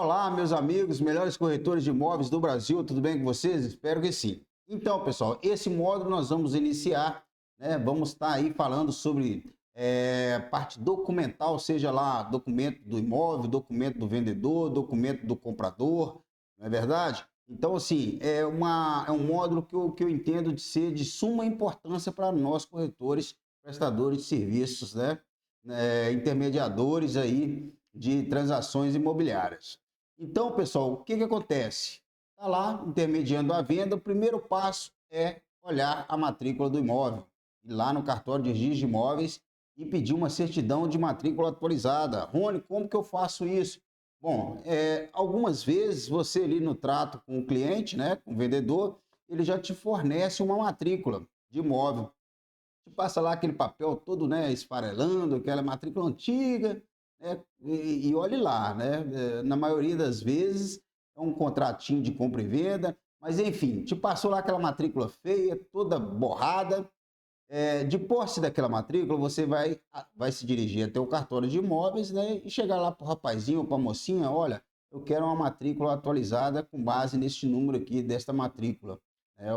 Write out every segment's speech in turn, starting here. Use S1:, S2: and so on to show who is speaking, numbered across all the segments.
S1: Olá, meus amigos, melhores corretores de imóveis do Brasil, tudo bem com vocês? Espero que sim. Então, pessoal, esse módulo nós vamos iniciar, né? Vamos estar aí falando sobre parte documental, seja lá documento do imóvel, documento do vendedor, documento do comprador, não é verdade? Então, assim, é um módulo que eu entendo de ser de suma importância para nós corretores, prestadores de serviços, né? Intermediadores aí de transações imobiliárias. Então, pessoal, o que que acontece? Está lá intermediando a venda. O primeiro passo é olhar a matrícula do imóvel, ir lá no cartório de registro de imóveis e pedir uma certidão de matrícula atualizada. Rony, como que eu faço isso? Bom, algumas vezes você ali no trato com o cliente, né, com o vendedor, ele já te fornece uma matrícula de imóvel. Te passa lá aquele papel todo, né, esfarelando, aquela matrícula antiga, né, e olhe lá, né, na maioria das vezes é um contratinho de compra e venda, mas enfim, te passou lá aquela matrícula feia, toda borrada. De posse daquela matrícula, você vai se dirigir até o cartório de imóveis, né, e chegar lá para o rapazinho ou para a mocinha, olha, eu quero uma matrícula atualizada com base neste número aqui desta matrícula.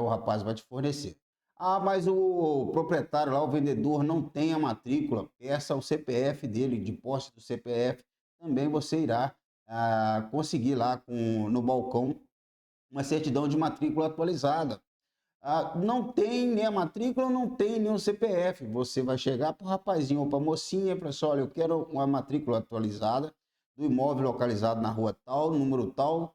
S1: O rapaz vai te fornecer. Ah, mas o proprietário lá, o vendedor, não tem a matrícula, peça o CPF dele, de posse do CPF, também você irá conseguir lá no balcão uma certidão de matrícula atualizada. Não tem nem a matrícula, não tem nem o CPF. Você vai chegar para o rapazinho ou para a mocinha e falar assim, olha, eu quero uma matrícula atualizada do imóvel localizado na rua tal, número tal,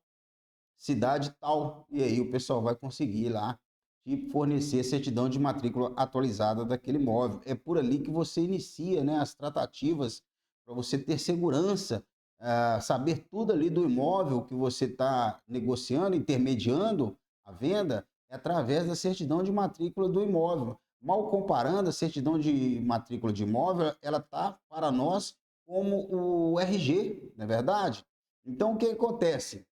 S1: cidade tal. E aí o pessoal vai conseguir lá te fornecer a certidão de matrícula atualizada daquele imóvel. É por ali que você inicia, né, as tratativas para você ter segurança, saber tudo ali do imóvel que você está negociando, intermediando a venda, é através da certidão de matrícula do imóvel. Mal comparando, a certidão de matrícula de imóvel, ela está para nós como o RG, não é verdade? Então, o que acontece?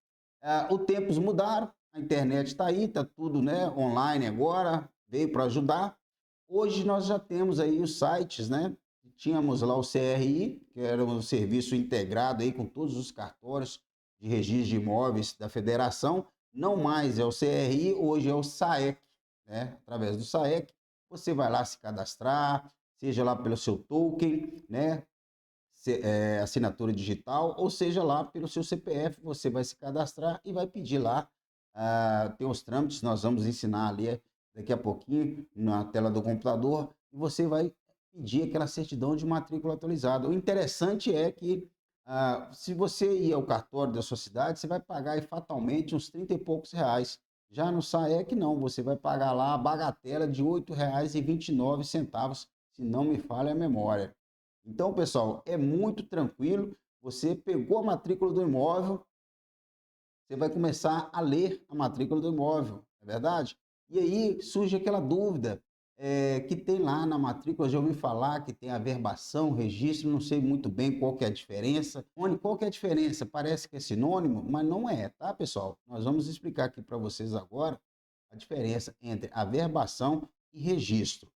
S1: Os tempos mudaram, a internet está aí, está tudo, né, online agora, veio para ajudar. Hoje nós já temos aí os sites, né? Tínhamos lá o CRI, que era um serviço integrado aí com todos os cartórios de registro de imóveis da federação. Não mais é o CRI, hoje é o SAEC, né? Através do SAEC, você vai lá se cadastrar, seja lá pelo seu token, né? Assinatura digital, ou seja lá pelo seu CPF, você vai se cadastrar e vai pedir lá. Tem os trâmites, nós vamos ensinar ali daqui a pouquinho na tela do computador, e você vai pedir aquela certidão de matrícula atualizada. O interessante é que se você ir ao cartório da sua cidade, você vai pagar aí, fatalmente uns 30 e poucos reais. Já no SAEC não, você vai pagar lá a bagatela de R$ 8,29, se não me falha a memória. Então, pessoal, é muito tranquilo. Você pegou a matrícula do imóvel, você vai começar a ler a matrícula do imóvel, é verdade? E aí surge aquela dúvida que tem lá na matrícula, já ouvi falar que tem averbação, registro, não sei muito bem qual que é a diferença. Rony, qual que é a diferença? Parece que é sinônimo, mas não é, tá, pessoal? Nós vamos explicar aqui para vocês agora a diferença entre averbação e registro.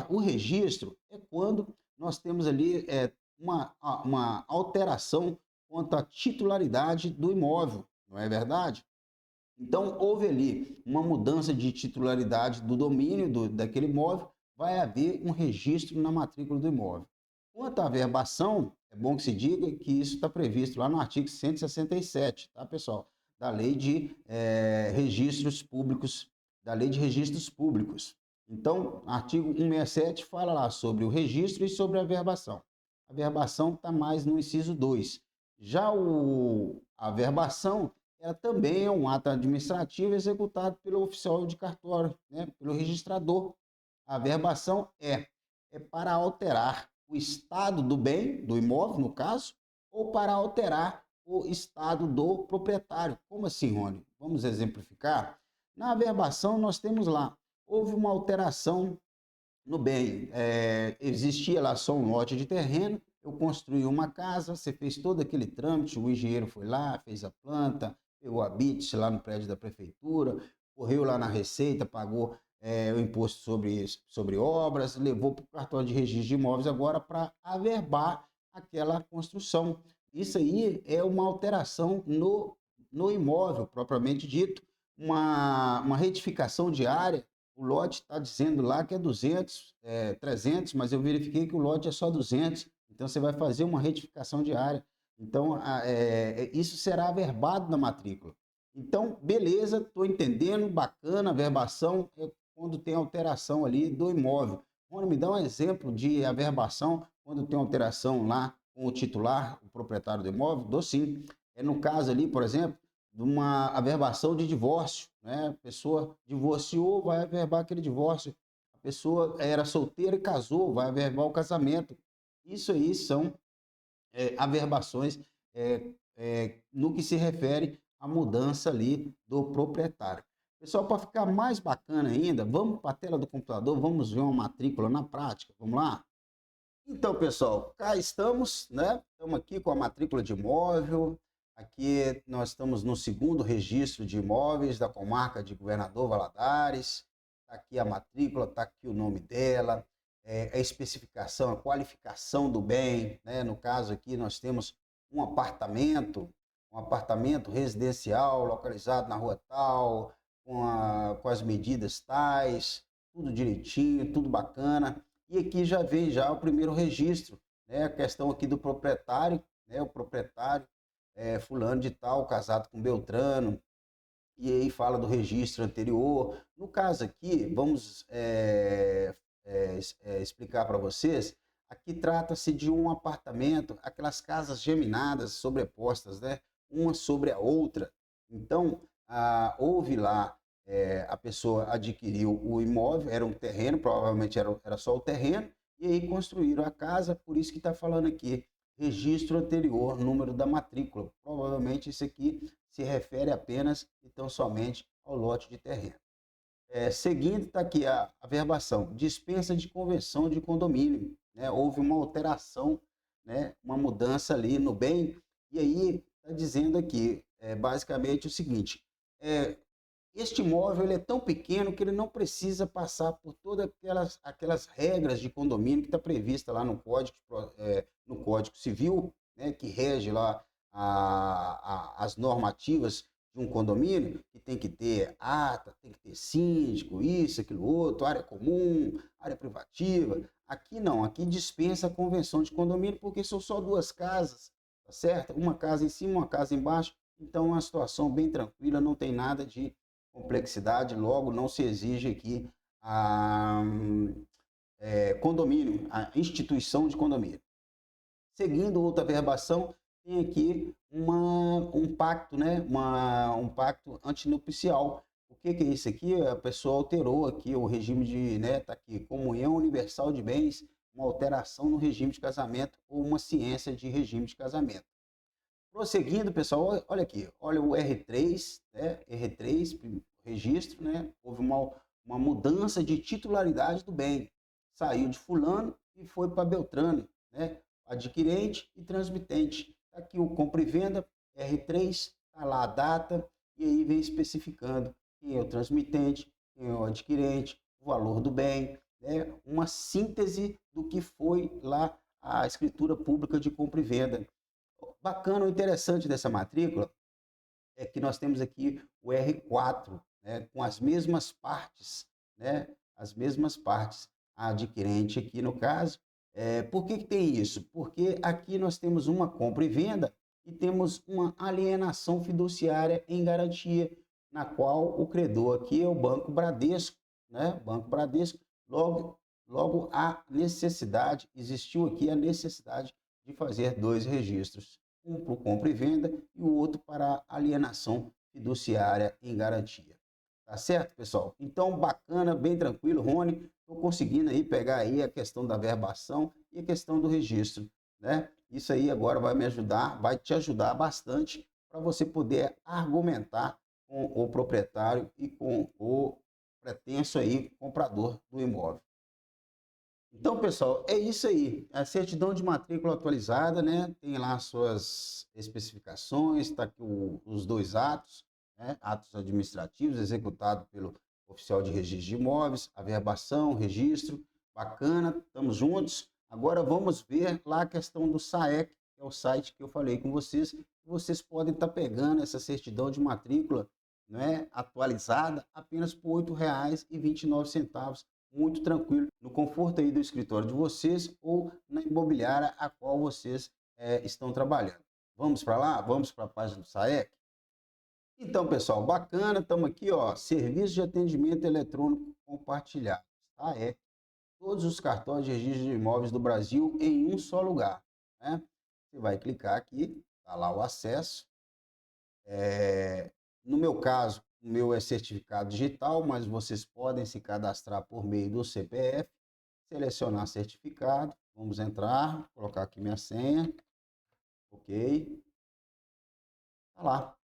S1: O registro é quando nós temos ali uma alteração quanto à titularidade do imóvel, não é verdade? Então, houve ali uma mudança de titularidade do domínio daquele imóvel, vai haver um registro na matrícula do imóvel. Quanto à averbação, é bom que se diga que isso está previsto lá no artigo 167, tá, pessoal? Da Lei de Registros Públicos, da Lei de Registros Públicos. Então, artigo 167 fala lá sobre o registro e sobre a averbação. A averbação está mais no inciso 2. Já a averbação, ela também é um ato administrativo executado pelo oficial de cartório, né, pelo registrador. A averbação é para alterar o estado do bem, do imóvel, no caso, ou para alterar o estado do proprietário. Como assim, Rony? Vamos exemplificar? Na averbação, nós temos lá, houve uma alteração no bem. Existia lá só um lote de terreno, eu construí uma casa, você fez todo aquele trâmite, o engenheiro foi lá, fez a planta, pegou a BITS lá no prédio da prefeitura, correu lá na Receita, pagou o imposto sobre obras, levou para o cartório de registro de imóveis agora para averbar aquela construção. Isso aí é uma alteração no imóvel, propriamente dito, uma retificação de área. O lote está dizendo lá que é 200, 300, mas eu verifiquei que o lote é só 200. Então, você vai fazer uma retificação de área. Então, isso será averbado na matrícula. Então, beleza, estou entendendo, bacana, averbação é quando tem alteração ali do imóvel. Rony, me dá um exemplo de averbação quando tem alteração lá com o titular, o proprietário do imóvel? Dou sim. É no caso ali, por exemplo, de uma averbação de divórcio, né? A pessoa divorciou, vai averbar aquele divórcio. A pessoa era solteira e casou, vai averbar o casamento. Isso aí são averbações no que se refere à mudança ali do proprietário. Pessoal, para ficar mais bacana ainda, vamos para a tela do computador, vamos ver uma matrícula na prática. Vamos lá? Então, pessoal, cá estamos, né? Estamos aqui com a matrícula de imóvel. Aqui nós estamos no segundo registro de imóveis da comarca de Governador Valadares. Está aqui a matrícula, está aqui o nome dela, a especificação, a qualificação do bem, né? No caso aqui nós temos um apartamento residencial localizado na rua tal, com as medidas tais, tudo direitinho, tudo bacana. E aqui já vem já o primeiro registro, né? A questão aqui do proprietário, né? O proprietário fulano de tal, casado com Beltrano, e aí fala do registro anterior. No caso aqui, vamos explicar para vocês, aqui trata-se de um apartamento, aquelas casas geminadas, sobrepostas, né? Uma sobre a outra. Então, houve lá, a pessoa adquiriu o imóvel, era um terreno, provavelmente era só o terreno, e aí construíram a casa, por isso que está falando aqui, registro anterior, número da matrícula. Provavelmente isso aqui se refere apenas, então, somente ao lote de terreno. Seguindo, está aqui a averbação, dispensa de conversão de condomínio, né? Houve uma alteração, né? Uma mudança ali no bem, e aí está dizendo aqui, basicamente o seguinte, este imóvel ele é tão pequeno que ele não precisa passar por todas aquelas regras de condomínio que está prevista lá no Código Civil, né, que rege lá as normativas de um condomínio, que tem que ter ata, tem que ter síndico, isso, aquilo outro, área comum, área privativa. Aqui não, aqui dispensa a convenção de condomínio porque são só duas casas, tá certo? Uma casa em cima, uma casa embaixo, então é uma situação bem tranquila, não tem nada de complexidade, logo não se exige aqui a condomínio, a instituição de condomínio. Seguindo outra verbação, tem aqui um pacto, né? Um pacto antinupcial. O que é isso aqui? A pessoa alterou aqui o regime de, né? Tá aqui, comunhão universal de bens, uma alteração no regime de casamento ou uma ciência de regime de casamento. Prosseguindo, pessoal, olha aqui, olha o R3, né? R3, registro, né? Houve uma mudança de titularidade do bem. Saiu de fulano e foi para Beltrano, né? Adquirente e transmitente. Aqui o compra e venda, R3, está lá a data, e aí vem especificando quem é o transmitente, quem é o adquirente, o valor do bem, né? Uma síntese do que foi lá a escritura pública de compra e venda. Bacana, o interessante dessa matrícula é que nós temos aqui o R4, né, com as mesmas partes, né, as mesmas partes, a adquirente aqui no caso. Por que tem isso? Porque aqui nós temos uma compra e venda e temos uma alienação fiduciária em garantia, na qual o credor aqui é o Banco Bradesco, né, Banco Bradesco, logo existiu aqui a necessidade de fazer dois registros, um para o compra e venda e o outro para alienação fiduciária em garantia. Tá certo, pessoal? Então, bacana, bem tranquilo, Rony. Estou conseguindo aí pegar aí a questão da verbação e a questão do registro, né? Isso aí agora vai me ajudar, vai te ajudar bastante para você poder argumentar com o proprietário e com o pretenso aí comprador do imóvel. Então, pessoal, é isso aí. A certidão de matrícula atualizada, né? Tem lá suas especificações, está aqui os dois atos, né? Atos administrativos executados pelo oficial de registro de imóveis, averbação, registro, bacana, estamos juntos. Agora vamos ver lá a questão do SAEC, que é o site que eu falei com vocês. Vocês podem estar pegando essa certidão de matrícula, né, atualizada apenas por R$ 8,29, muito tranquilo, no conforto aí do escritório de vocês ou na imobiliária a qual vocês estão trabalhando. Vamos para lá? Vamos para a página do SAEC? Então, pessoal, bacana, estamos aqui, ó, serviço de atendimento eletrônico compartilhado, SAEC, todos os cartões de registro de imóveis do Brasil em um só lugar, né? Você vai clicar aqui, tá lá o acesso. No meu caso, o meu é certificado digital, mas vocês podem se cadastrar por meio do CPF, selecionar certificado, vamos entrar, colocar aqui minha senha, ok, tá lá,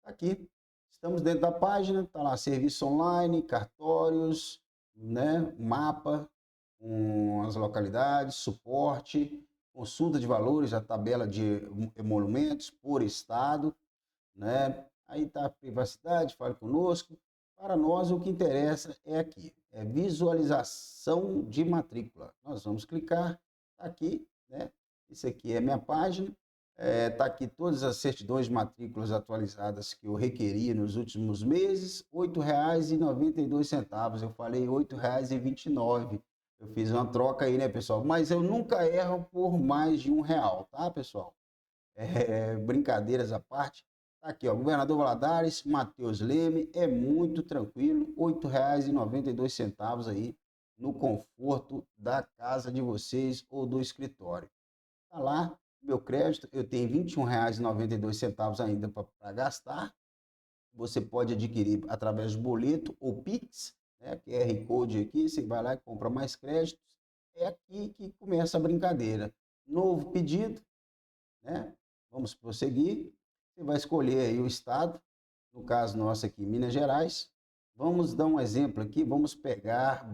S1: tá aqui, estamos dentro da página, tá lá, serviço online, cartórios, né, mapa, com as localidades, suporte, consulta de valores, a tabela de emolumentos por estado, né? Aí está a privacidade, fale conosco. Para nós, o que interessa é aqui, é visualização de matrícula. Nós vamos clicar aqui, né? Isso aqui é minha página. Está aqui todas as certidões de matrículas atualizadas que eu requeri nos últimos meses, R$ 8,92. Eu falei R$ 8,29. Eu fiz uma troca aí, né, pessoal? Mas eu nunca erro por mais de R$ 1, tá, pessoal? Brincadeiras à parte. Tá aqui, ó, Governador Valadares, Matheus Leme, é muito tranquilo, R$ 8,92 aí no conforto da casa de vocês ou do escritório. Tá lá, meu crédito, eu tenho R$ 21,92 ainda para gastar. Você pode adquirir através de boleto ou Pix, né? QR Code aqui, você vai lá e compra mais créditos. É aqui que começa a brincadeira. Novo pedido, né? Vamos prosseguir. Você vai escolher aí o estado, no caso nosso aqui, Minas Gerais. Vamos dar um exemplo aqui, vamos pegar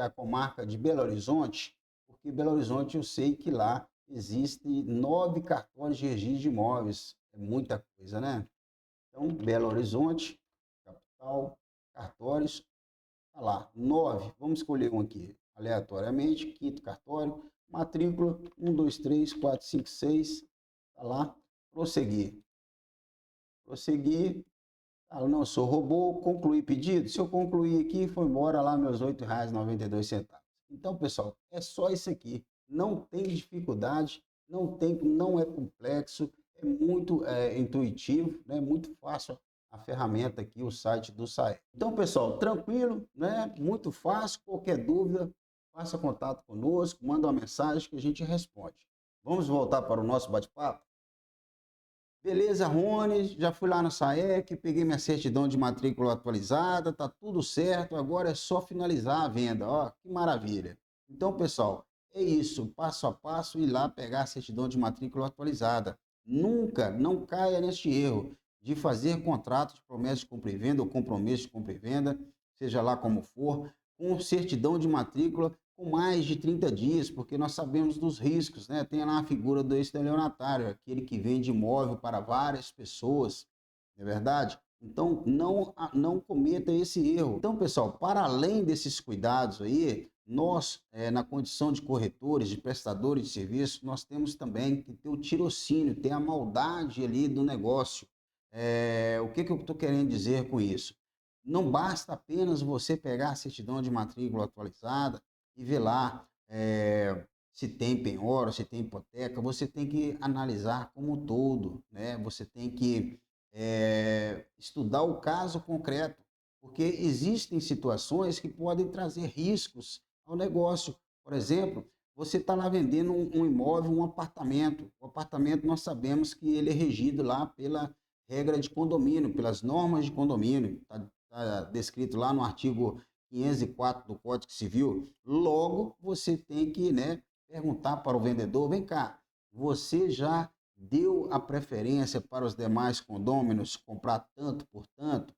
S1: a comarca de Belo Horizonte, porque Belo Horizonte eu sei que lá existem 9 cartões de registro de imóveis. É muita coisa, né? Então, Belo Horizonte, capital, cartórios, tá lá, 9. Vamos escolher um aqui, aleatoriamente, quinto cartório, matrícula 1, 2, 3, 4, 5, 6, tá lá, prosseguir. Prosseguir, ah, não sou robô, concluir pedido. Se eu concluir aqui, foi embora lá meus R$ 8,92. Então, pessoal, é só isso aqui. Não tem dificuldade, não é complexo, é muito intuitivo, né? Muito fácil a ferramenta aqui, o site do SAEC. Então, pessoal, tranquilo, né? Muito fácil. Qualquer dúvida, faça contato conosco, manda uma mensagem que a gente responde. Vamos voltar para o nosso bate-papo? Beleza, Rony, já fui lá no SAEC, peguei minha certidão de matrícula atualizada, tá tudo certo, agora é só finalizar a venda, ó, que maravilha. Então, pessoal, é isso, passo a passo, ir lá pegar a certidão de matrícula atualizada. Nunca, não caia neste erro de fazer contrato de promessa de compra e venda ou compromisso de compra e venda, seja lá como for, com certidão de matrícula com mais de 30 dias, porque nós sabemos dos riscos, né? Tem lá a figura do estelionatário, aquele que vende imóvel para várias pessoas, não é verdade? Então, não cometa esse erro. Então, pessoal, para além desses cuidados aí, nós, na condição de corretores, de prestadores de serviço, nós temos também que ter o tirocínio, ter a maldade ali do negócio. O que eu estou querendo dizer com isso? Não basta apenas você pegar a certidão de matrícula atualizada e ver lá se tem penhora, se tem hipoteca, você tem que analisar como um todo, né? Você tem que estudar o caso concreto, porque existem situações que podem trazer riscos ao negócio. Por exemplo, você está lá vendendo um imóvel, um apartamento. O apartamento nós sabemos que ele é regido lá pela regra de condomínio, pelas normas de condomínio. Está descrito lá no artigo 504 do Código Civil. Logo, você tem que, né, perguntar para o vendedor, vem cá, você já deu a preferência para os demais condôminos comprar tanto por tanto?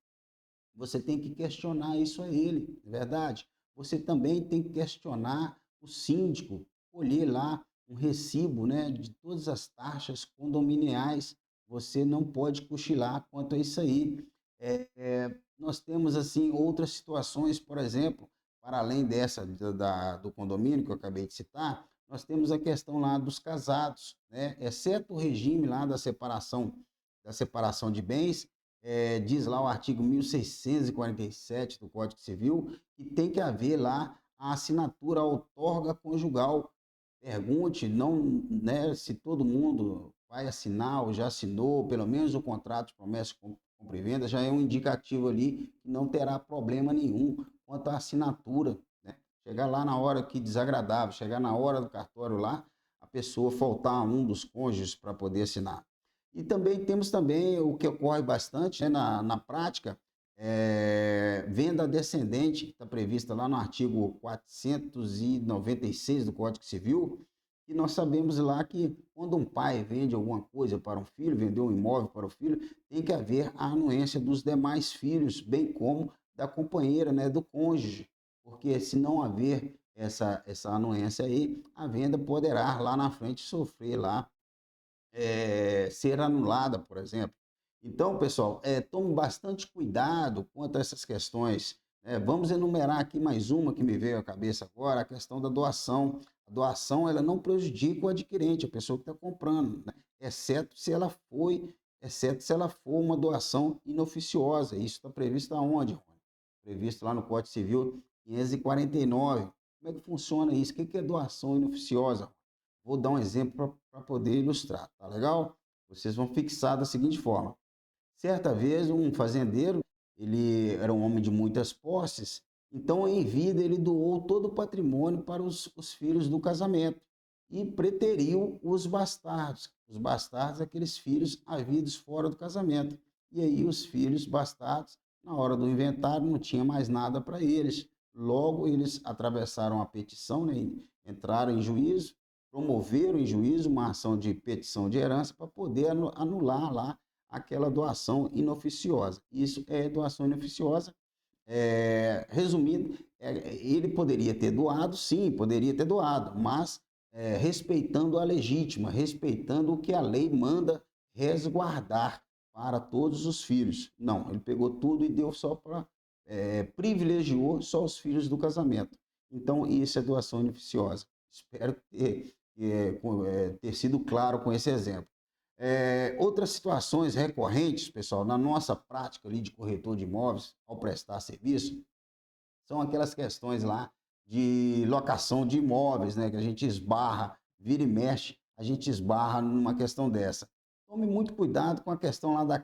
S1: Você tem que questionar isso a ele, é verdade? Você também tem que questionar o síndico, colher lá um recibo, né, de todas as taxas condominiais. Você não pode cochilar quanto a isso aí. Nós temos assim outras situações, por exemplo, para além dessa do condomínio que eu acabei de citar, nós temos a questão lá dos casados, né? Exceto o regime lá da separação de bens, diz lá o artigo 1647 do Código Civil, que tem que haver lá a assinatura outorga conjugal. Pergunte, não, né, se todo mundo vai assinar ou já assinou, pelo menos o contrato de promessa de compra e venda já é um indicativo ali que não terá problema nenhum quanto à assinatura, né? Chegar lá na hora que desagradável, chegar na hora do cartório lá, a pessoa faltar um dos cônjuges para poder assinar. E também temos também o que ocorre bastante, né, na prática, venda descendente, que está prevista lá no artigo 496 do Código Civil, e nós sabemos lá que quando um pai vende alguma coisa para um filho, vendeu um imóvel para o filho, tem que haver a anuência dos demais filhos, bem como da companheira, né, do cônjuge, porque se não haver essa anuência aí, a venda poderá lá na frente sofrer lá ser anulada, por exemplo. Então, pessoal, tome bastante cuidado quanto a essas questões. Vamos enumerar aqui mais uma que me veio à cabeça agora, a questão da doação. A doação ela não prejudica o adquirente, a pessoa que está comprando, né? Exceto se ela for uma doação inoficiosa. Isso está previsto aonde, Rony? Previsto lá no Código Civil 549. Como é que funciona isso? O que é doação inoficiosa? Vou dar um exemplo para poder ilustrar, tá legal? Vocês vão fixar da seguinte forma. Certa vez, um fazendeiro, ele era um homem de muitas posses, então em vida ele doou todo o patrimônio para os filhos do casamento e preteriu os bastardos. Os bastardos, aqueles filhos havidos fora do casamento. E aí os filhos bastardos, na hora do inventário, não tinha mais nada para eles. Logo, eles atravessaram a petição, né, entraram em juízo, promoveram em juízo uma ação de petição de herança para poder anular lá aquela doação inoficiosa. Isso é doação inoficiosa. Resumindo, ele poderia ter doado, sim, poderia ter doado, mas respeitando a legítima, respeitando o que a lei manda resguardar para todos os filhos. Não, ele pegou tudo e deu só para, privilegiou só os filhos do casamento. Então, isso é doação inoficiosa. Espero ter sido claro com esse exemplo. Outras situações recorrentes, pessoal, na nossa prática ali de corretor de imóveis, ao prestar serviço, são aquelas questões lá de locação de imóveis, né, que a gente esbarra, vira e mexe, a gente esbarra numa questão dessa. Tome muito cuidado com a questão lá da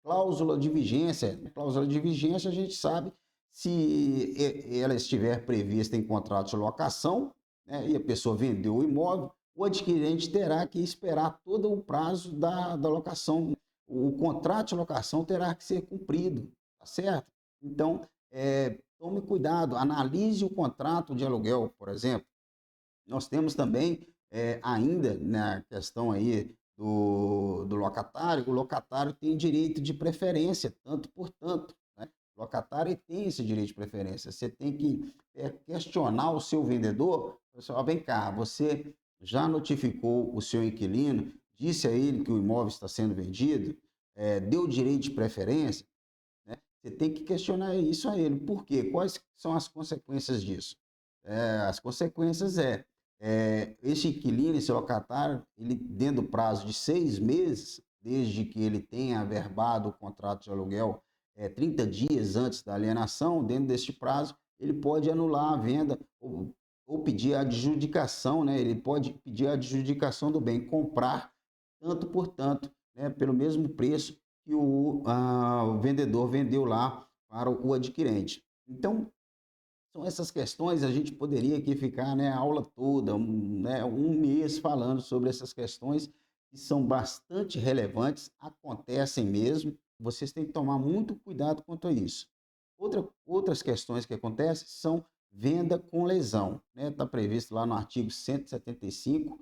S1: cláusula de vigência. A cláusula de vigência, a gente sabe se ela estiver prevista em contrato de locação, né, e a pessoa vendeu o imóvel, o adquirente terá que esperar todo o prazo da locação. O contrato de locação terá que ser cumprido, tá certo? Então, tome cuidado, analise o contrato de aluguel, por exemplo. Nós temos também, ainda na questão aí do locatário, o locatário tem direito de preferência, tanto por tanto, né? O locatário tem esse direito de preferência. Você tem que questionar o seu vendedor, pessoal, vem cá, você já notificou o seu inquilino, disse a ele que o imóvel está sendo vendido, deu direito de preferência, né? Você tem que questionar isso a ele. Por quê? Quais são as consequências disso? As consequências esse inquilino, esse locatário, ele dentro do prazo de 6 meses, desde que ele tenha averbado o contrato de aluguel 30 dias antes da alienação, dentro deste prazo, ele pode anular a venda ou pedir a adjudicação, né? Ele pode pedir a adjudicação do bem, comprar tanto por tanto, né? Pelo mesmo preço que o vendedor vendeu lá para o adquirente. Então, são essas questões, a gente poderia aqui ficar, né, a aula toda, um mês falando sobre essas questões que são bastante relevantes, acontecem mesmo, vocês têm que tomar muito cuidado quanto a isso. Outras questões que acontecem são venda com lesão, né? Está previsto lá no artigo 175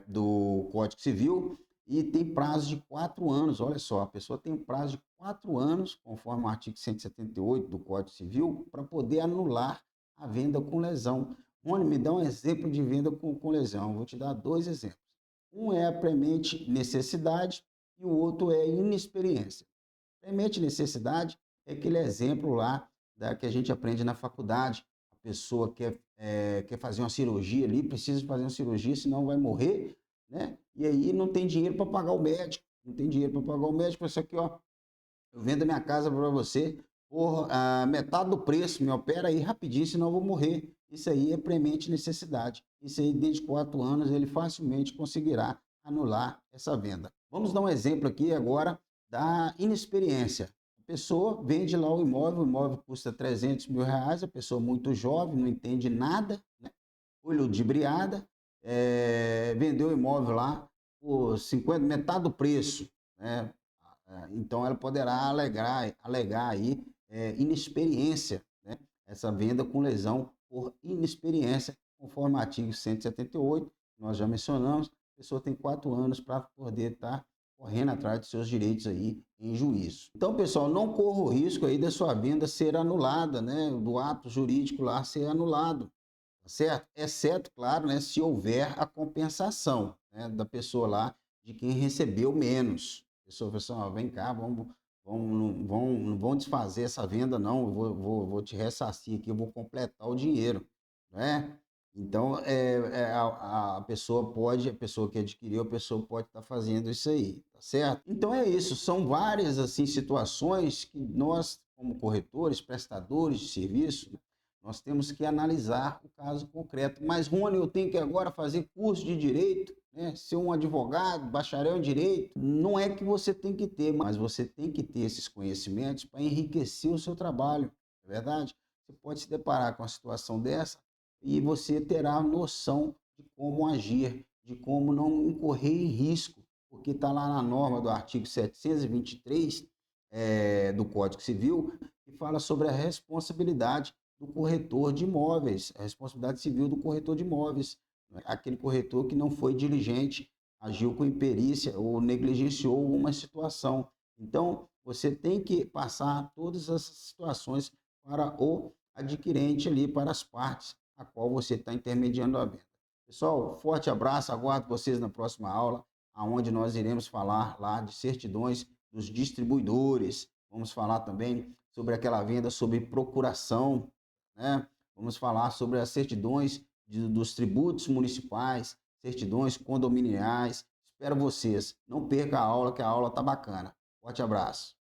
S1: do Código Civil, e tem prazo de 4 anos. Olha só, a pessoa tem um prazo de 4 anos, conforme o artigo 178 do Código Civil, para poder anular a venda com lesão. Rony, me dá um exemplo de venda com lesão. Eu vou te dar 2 exemplos. Um é a premente necessidade e o outro é inexperiência. Premente necessidade é aquele exemplo lá que a gente aprende na faculdade. A pessoa quer fazer uma cirurgia ali, precisa fazer uma cirurgia, senão vai morrer, né? E aí não tem dinheiro para pagar o médico, não tem dinheiro para pagar o médico, isso aqui, ó, eu vendo a minha casa para você por metade do preço, me opera aí rapidinho, senão eu vou morrer. Isso aí é premente necessidade. Isso aí, desde 4 anos, ele facilmente conseguirá anular essa venda. Vamos dar um exemplo aqui agora da inexperiência. A pessoa vende lá o imóvel custa 300 mil reais, a pessoa muito jovem, não entende nada, né? Olho de briada, vendeu o imóvel lá por 50, metade do preço, né? Então ela poderá alegar aí inexperiência, né? Essa venda com lesão por inexperiência, conforme o artigo 178, nós já mencionamos, a pessoa tem 4 anos para poder estar correndo atrás de seus direitos aí em juízo. Então, pessoal, não corra o risco aí da sua venda ser anulada, né? Do ato jurídico lá ser anulado, tá certo? Exceto, claro, né, se houver a compensação, né, da pessoa lá, de quem recebeu menos. A pessoa fala assim, ó, vem cá, não vão desfazer essa venda, não, eu vou te ressarcir aqui, eu vou completar o dinheiro, né? Então, a pessoa que adquiriu, a pessoa pode estar fazendo isso aí, tá certo? Então é isso, são várias, assim, situações que nós, como corretores, prestadores de serviço, nós temos que analisar o caso concreto. Mas, Rony, eu tenho que agora fazer curso de direito, né? Ser um advogado, bacharel em direito. Não é que você tem que ter, mas você tem que ter esses conhecimentos para enriquecer o seu trabalho, não é verdade? Você pode se deparar com uma situação dessa e você terá noção de como agir, de como não incorrer em risco, porque está lá na norma do artigo 723 do Código Civil, que fala sobre a responsabilidade do corretor de imóveis, a responsabilidade civil do corretor de imóveis, né? Aquele corretor que não foi diligente, agiu com imperícia ou negligenciou uma situação. Então, você tem que passar todas essas situações para o adquirente ali, para as partes a qual você está intermediando a venda. Pessoal, forte abraço, aguardo vocês na próxima aula, onde nós iremos falar lá de certidões dos distribuidores. Vamos falar também sobre aquela venda sobre procuração, né? Vamos falar sobre as certidões dos tributos municipais, certidões condominiais. Espero vocês. Não perca a aula, que a aula tá bacana. Forte abraço.